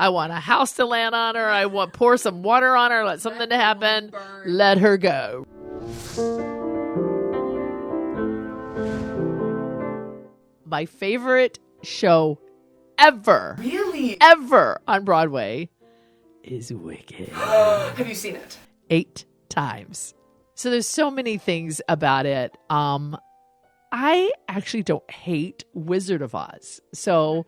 I want a house to land on her. I want pour some water on her. Let something to happen. Let her go. My favorite show ever. Really? Ever on Broadway is Wicked. Have you seen it? 8 times. So there's so many things about it. I actually don't hate Wizard of Oz. So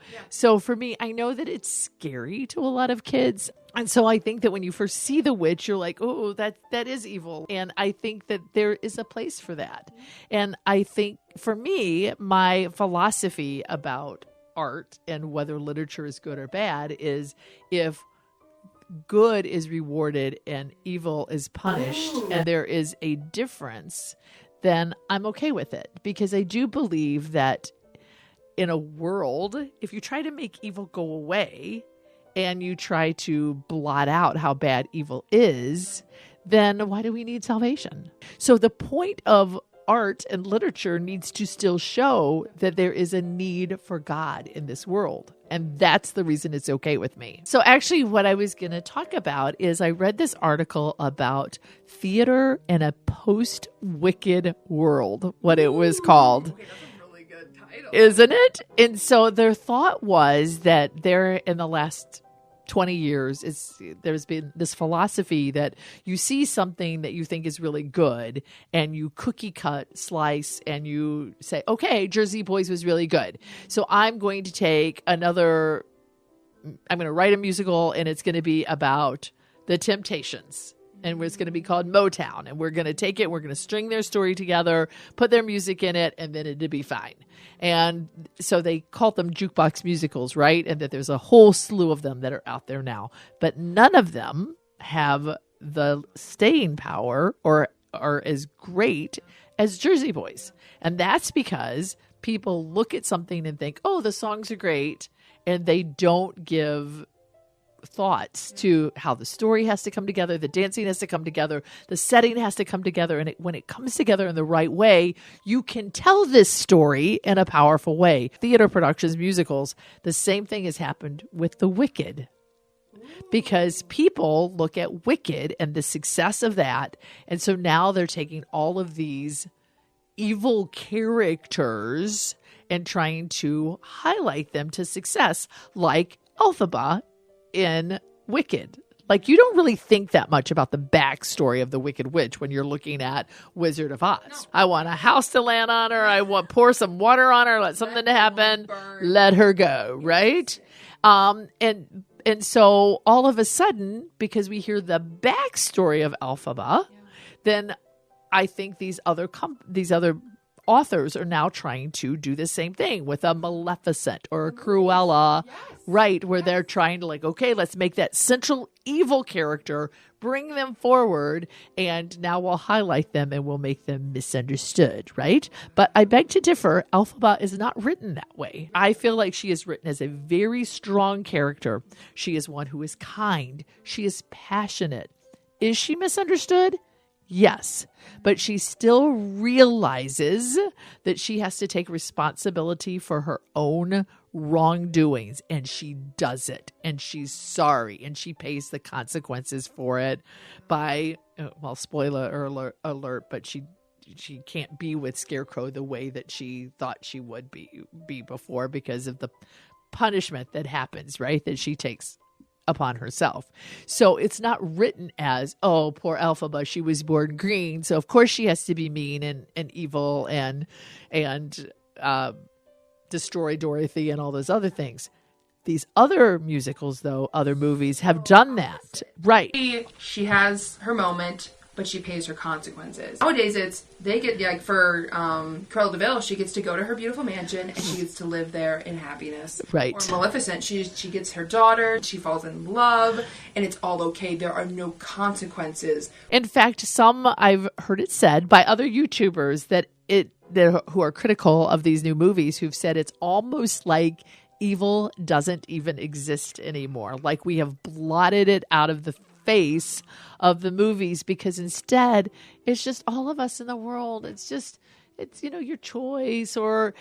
for me, I know that it's scary to a lot of kids. And so I think that when you first see the witch, you're like, oh, that is evil. And I think that there is a place for that. And I think for me, my philosophy about art and whether literature is good or bad is if good is rewarded and evil is punished, and there is a difference, then I'm okay with it. Because I do believe that in a world, if you try to make evil go away and you try to blot out how bad evil is, then why do we need salvation? So the point of art and literature needs to still show that there is a need for God in this world. And that's the reason it's okay with me. So actually what I was going to talk about is I read this article about theater in a post-Wicked world, what it was called. Okay, that's a really good title. Isn't it? And so their thought was that there in the last 20 years, there's been this philosophy that you see something that you think is really good and you cookie cut, slice, and you say, okay, Jersey Boys was really good. So I'm going to write a musical and it's going to be about the Temptations. And it's going to be called Motown. And we're going to take it, we're going to string their story together, put their music in it, and then it'd be fine. And so they called them jukebox musicals, right? And that there's a whole slew of them that are out there now. But none of them have the staying power or are as great as Jersey Boys. And that's because people look at something and think, oh, the songs are great. And they don't give thoughts to how the story has to come together, the dancing has to come together, the setting has to come together. And when it comes together in the right way, you can tell this story in a powerful way. Theater productions, musicals, the same thing has happened with the Wicked. Because people look at Wicked and the success of that. And so now they're taking all of these evil characters and trying to highlight them to success, like Elphaba in Wicked. Like, you don't really think that much about the backstory of the Wicked Witch when you're looking at Wizard of Oz. No. I want a house to land on her. I want pour some water on her. Let something to happen. Let her go. Right. And so all of a sudden, because we hear the backstory of Elphaba, then I think these other authors are now trying to do the same thing with a Maleficent or a Cruella, right? Where they're trying to okay, let's make that central evil character, bring them forward, and now we'll highlight them and we'll make them misunderstood, right? But I beg to differ. Elphaba is not written that way. I feel like she is written as a very strong character. She is one who is kind. She is passionate. Is she misunderstood? Yes, but she still realizes that she has to take responsibility for her own wrongdoings, and she does it, and she's sorry, and she pays the consequences for it by, spoiler alert, but she can't be with Scarecrow the way that she thought she would be before because of the punishment that happens, right, that she takes upon herself. So it's not written as, oh, poor Elphaba, she was born green, so of course she has to be mean and evil and destroy Dorothy and all those other things. These other musicals, though, other movies have done that. Right. She has her moment, but she pays her consequences. Nowadays, they get, for Cruella de Vil, she gets to go to her beautiful mansion, and she gets to live there in happiness. Right. Or Maleficent, she gets her daughter, she falls in love, and it's all okay. There are no consequences. In fact, I've heard it said by other YouTubers that who are critical of these new movies, who've said it's almost like evil doesn't even exist anymore. Like we have blotted it out of the face of the movies, because instead it's just all of us in the world. It's your choice, or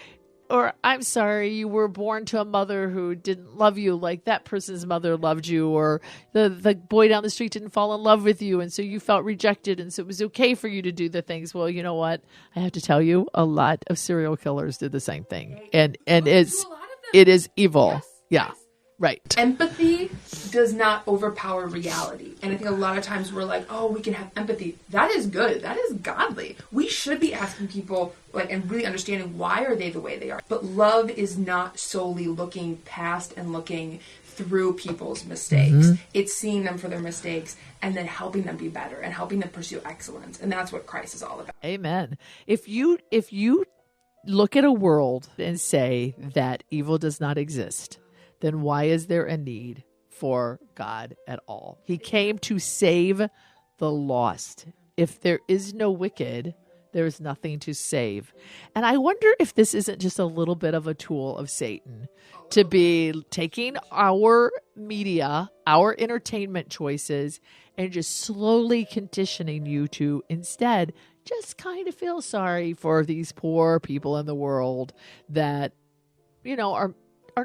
Or I'm sorry, you were born to a mother who didn't love you like that person's mother loved you, or the boy down the street didn't fall in love with you, and so you felt rejected, and so it was okay for you to do the things. Well, you know what? I have to tell you, a lot of serial killers did the same thing, and A it's lot of them. it is evil. Yes, Yeah, yes. right. Empathy does not overpower reality. And I think a lot of times we're like, oh, we can have empathy. That is good. That is godly. We should be asking people, like, and really understanding why are they the way they are. But love is not solely looking past and looking through people's mistakes. It's seeing them for their mistakes and then helping them be better and helping them pursue excellence. And that's what Christ is all about. Amen. If you look at a world and say that evil does not exist, then why is there a need for God at all? He came to save the lost. If there is no wicked, there is nothing to save. And I wonder if this isn't just a little bit of a tool of Satan to be taking our media, our entertainment choices, and just slowly conditioning you to instead just kind of feel sorry for these poor people in the world that, you know, are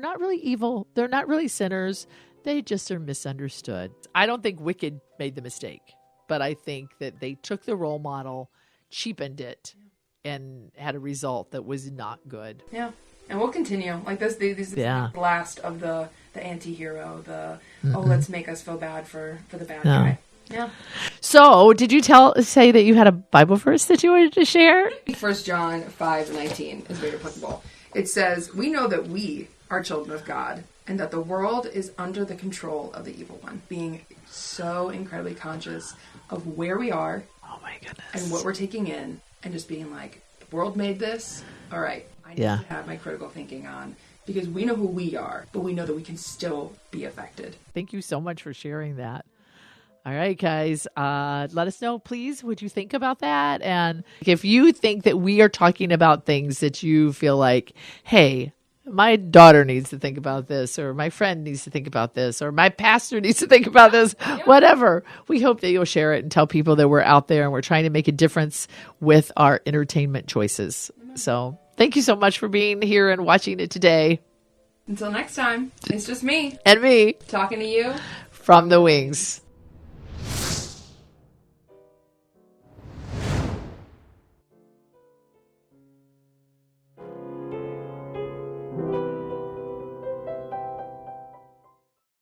not really evil. They're not really sinners. They just are misunderstood. I don't think Wicked made the mistake, but I think that they took the role model, cheapened it, and had a result that was not good. Yeah. And we'll continue. Like this Yeah. blast of the anti-hero, oh, let's make us feel bad for the bad guy. Yeah. So, did you say that you had a Bible verse that you wanted to share? 1 John 5:19 is very applicable. It says, we know that we are children of God and that the world is under the control of the evil one. Being so incredibly conscious of where we are. Oh my goodness. And what we're taking in and just being like, the world made this. All right. I need to have my critical thinking on because we know who we are, but we know that we can still be affected. Thank you so much for sharing that. All right, guys, let us know, please, what you think about that. And if you think that we are talking about things that you feel like, hey, my daughter needs to think about this, or my friend needs to think about this, or my pastor needs to think about this, whatever, we hope that you'll share it and tell people that we're out there and we're trying to make a difference with our entertainment choices. So thank you so much for being here and watching it today. Until next time, it's just me And me. talking to you From the wings.